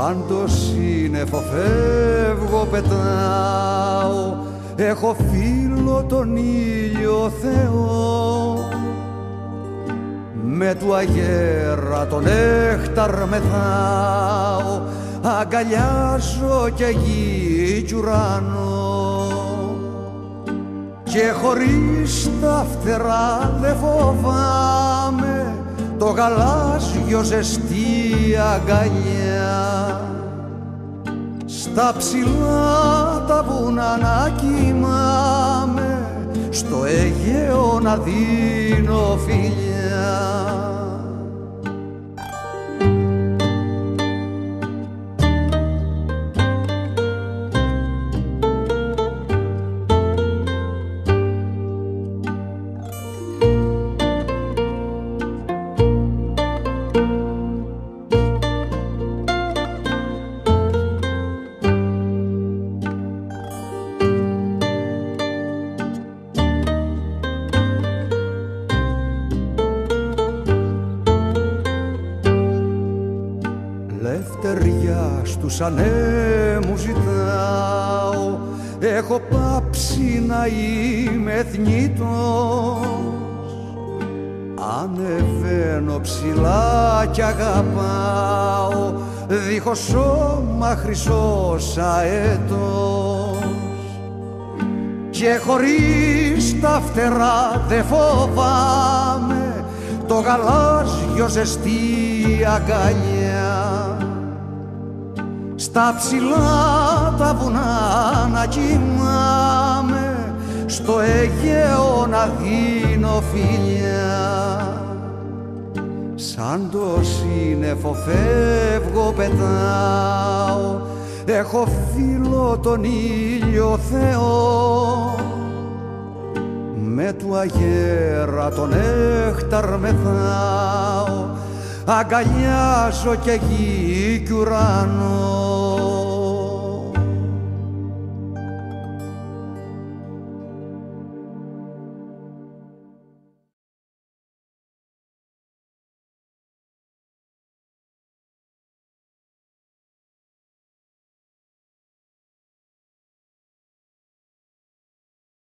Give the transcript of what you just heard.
Σαν το σύννεφο φεύγω, πετάω, έχω φίλο τον ήλιο Θεό. Με του αγέρα τον νέχταρ μεθάω, αγκαλιάζω και γη κι ουρανό. Και χωρίς τα φτερά δε φοβάμαι το γαλάζιο ζεστή αγκαλιά. Στα ψηλά τα βουνά να κοιμάμαι, στο Αιγαίο να δίνω φιλιά. Λευτεριά στους ανέμους ζητάω, έχω πάψει να είμαι θνητός. Ανεβαίνω ψηλά κι αγαπάω, δίχως σώμα χρυσός αετός. Και χωρίς τα φτερά δε φοβάμαι το γαλάζιο ζεστή αγκαλιά. Στα ψηλά τα βουνά να κοιμάμαι, στο Αιγαίο να δίνω φιλιά. Σαν το σύννεφο φεύγω, πετάω, έχω φίλο τον ήλιο Θεό. Με του αγέρα τον νέχταρ μεθάω, αγκαλιάζω και γη κι ουρανό.